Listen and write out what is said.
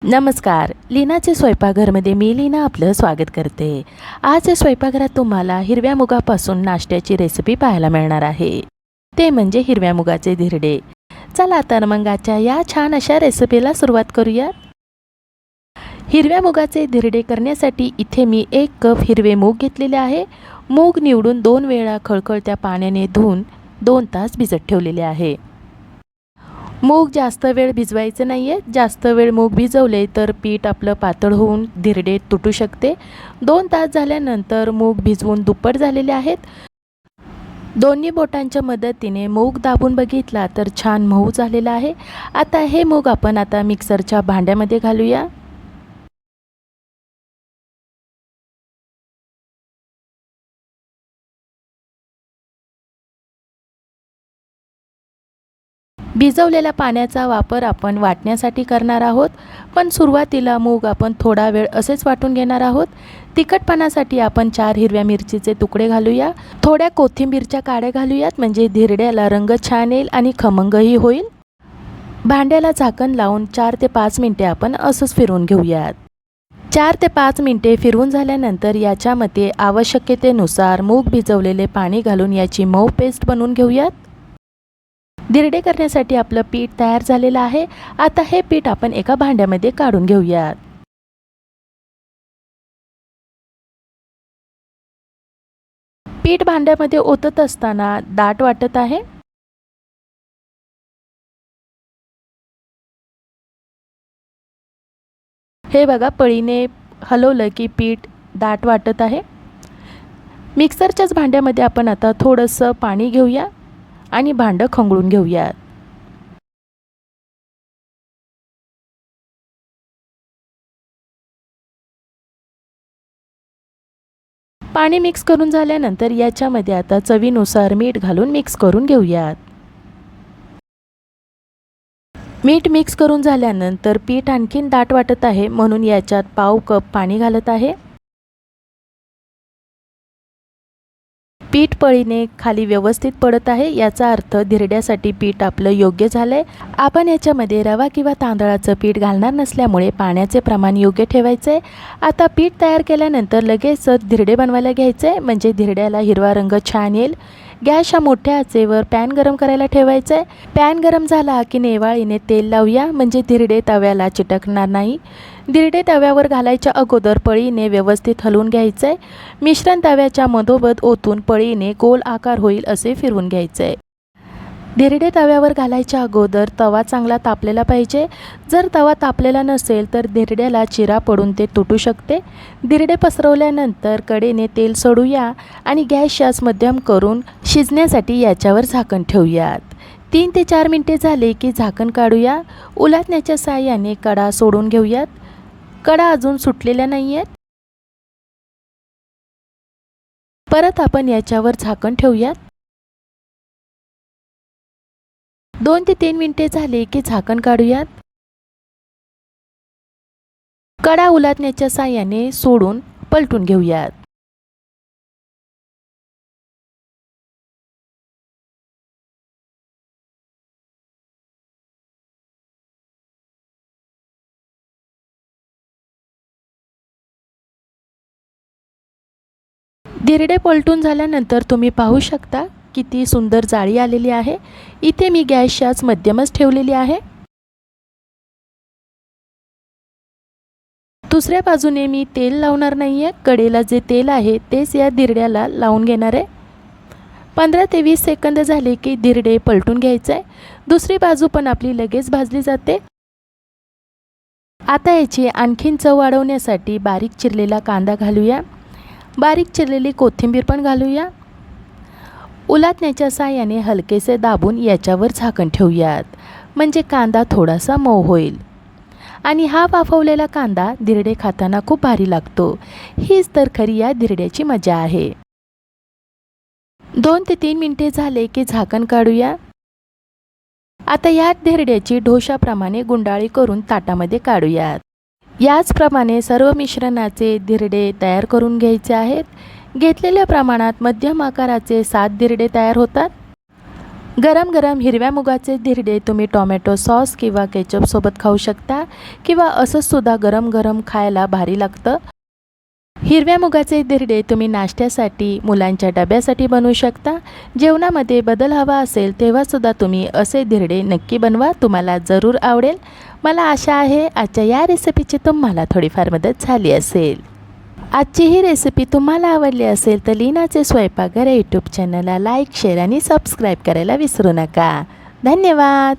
नमस्कार. लीनाचे स्वयंपाकघरमध्ये मी लीना आपलं स्वागत करते. आज या स्वयंपाकघरात तुम्हाला हिरव्या मुगापासून नाश्त्याची रेसिपी पाहायला मिळणार आहे. ते म्हणजे हिरव्या मुगाचे धिरडे. चला तर मग आजच्या या छान अशा रेसिपीला सुरुवात करूया. हिरव्या मुगाचे धिरडे करण्यासाठी इथे मी 1 कप हिरवे मूग घेतलेले आहे. मूग निवडून 2 वेळा खळखळत्या पाण्याने धुवून 2 तास भिजत ठेवलेले आहे. मूग जास्त वेळ भिजवायचे नाही आहे. जास्त वेळ मूग भिजवले तर पीठ आपलं पातळ होऊन धिरडे तुटू शकते. 2 तास झाल्यानंतर मूग भिजवून दुप्पट झालेले आहेत. दोन्ही बोटांच्या मदतीने मूग दाबून बघितला तर छान मऊ झालेला आहे. आता हे मूग आपण मिक्सरच्या भांड्यामध्ये घालूया. भिजवलेल्या पाण्याचा वापर आपण वाटण्यासाठी करणार आहोत, पण सुरुवातीला मूग आपण थोडा वेळ असेच वाटून घेणार आहोत. तिखटपणासाठी आपण 4 हिरव्या मिरचीचे तुकडे घालूया. थोड्या कोथिंबीरच्या काड्या घालूयात, म्हणजे धिरड्याला रंग छान येईल आणि खमंगही होईल. भांड्याला झाकण लावून 4 ते 5 मिनिटे आपण असंच फिरवून घेऊयात. 4 ते 5 मिनिटे फिरवून झाल्यानंतर याच्यामध्ये आवश्यकतेनुसार मूग भिजवलेले पाणी घालून याची मऊ पेस्ट बनवून घेऊयात. धिरडे करण्यासाठी आपलं पीठ तयार झालेलं आहे. आता हे पीठ आपण एका भांड्यामध्ये काढून घेऊयात. पीठ भांड्यामध्ये ओतत असताना दाट वाटत आहे. हे बघा, पळीने हलवलं की पीठ दाट वाटत आहे. मिक्सरच्याच भांड्यामध्ये आपण आता थोडंसं पाणी घेऊया आणि भांडं खंगळून घेऊयात. पाणी मिक्स करून झाल्यानंतर याच्यामध्ये आता चवीनुसार मीठ घालून मिक्स करून घेऊयात. मीठ मिक्स करून झाल्यानंतर पीठ आणखीन दाट वाटत आहे, म्हणून याच्यात पाव कप पाणी घालत आहे. पीठ पळीने खाली व्यवस्थित पडत आहे, याचा अर्थ धिरड्यासाठी पीठ आपलं योग्य झालंय. आपण याच्यामध्ये रवा किंवा तांदळाचं पीठ घालणार नसल्यामुळे पाण्याचे प्रमाण योग्य ठेवायचे. आता पीठ तयार केल्यानंतर लगेचच धिरडे बनवायला घ्यायचे, म्हणजे धिरड्याला हिरवा रंग छान येईल. गॅसच्या मोठ्या आचेवर पॅन गरम करायला ठेवायचे. पॅन गरम झाला की नेवाळीने तेल लावूया, म्हणजे धिरडे तव्याला चिटकणार नाही. धिरडे तव्यावर घालायच्या अगोदर पळीने व्यवस्थित हलवून घ्यायचे. मिश्रण तव्याच्या मधोमध ओतून पळीने गोल आकार होईल असे फिरवून घ्यायचे. धिरडे तव्यावर घालायच्या अगोदर तवा चांगला तापलेला पाहिजे. जर तवा तापलेला नसेल तर धिरड्याला चिरा पडून ते तुटू शकते. धिरडे पसरवल्यानंतर कडेने तेल सोडूया आणि गॅस गॅस मध्यम करून शिजण्यासाठी याच्यावर झाकण ठेवूयात. 3 ते 4 मिनिटे झाले की झाकण काढूया. उलटण्याच्या साहाय्याने कडा सोडून घेऊयात. कडा अजून सुटलेल्या नाही आहेत. परत आपण याच्यावर झाकण ठेवूयात. 2 ते 3 मिनिटे झाले की झाकण काढूयात. कडा उलटण्याच्या साहाय्याने सोडून पलटून घेऊयात. धिरडे पलटून झाल्यानंतर तुम्ही पाहू शकता किती सुंदर जाळी आलेली आहे. इथे मी गॅस मध्यमच ठेवलेली आहे. दुसऱ्या बाजूने मी तेल लावणार नाही आहे. कडेला जे तेल आहे तेच या धिरड्याला लावून घेणार आहे. 15 ते 20 सेकंद झाले की धिरडे पलटून घ्यायचे आहे. दुसरी बाजू पण आपली लगेच भाजली जाते. आता याची आणखीन चव वाढवण्यासाठी बारीक चिरलेला कांदा घालूया. बारीक चिरलेली कोथिंबीर पण घालूया. उलटण्याच्या साहाय्याने हलकेसे दाबून याच्यावर झाकण ठेवूयात, म्हणजे कांदा थोडासा मऊ होईल. आणि हा वाफवलेला कांदा धिरडे खाताना खूप भारी लागतो. हीच तर खरी या धिरड्याची मजा आहे. 2 ते 3 मिनिटे झाले की झाकण काढूया. आता या धिरड्याची ढोशाप्रमाणे गुंडाळी करून ताटामध्ये काढूयात. याचप्रमाणे सर्व मिश्रणाचे धिरडे तयार करून घ्यायचे आहेत. घेतलेल्या प्रमाणात मध्यम आकाराचे 7 धिरडे तयार होतात. गरम गरम हिरव्या मुगाचे धिरडे तुम्ही टोमॅटो सॉस किंवा केचपसोबत खाऊ शकता किंवा असंचसुद्धा गरम गरम खायला भारी लागतं. हिरव्या मुगाचे धिरडे तुम्ही नाश्त्यासाठी, मुलांच्या डब्यासाठी बनवू शकता. जेवणामध्ये बदल हवा असेल तेव्हासुद्धा तुम्ही असे धिरडे नक्की बनवा, तुम्हाला जरूर आवडेल. मला आशा आहे आजच्या या रेसिपीची तुम्हाला थोडीफार मदत झाली असेल. आजची ही रेसिपी तुम्हाला आवडली असेल तर लीनाचे स्वयंपाकघर यूट्यूब चॅनलला लाईक, शेअर आणि सबस्क्राईब करायला विसरू नका. धन्यवाद.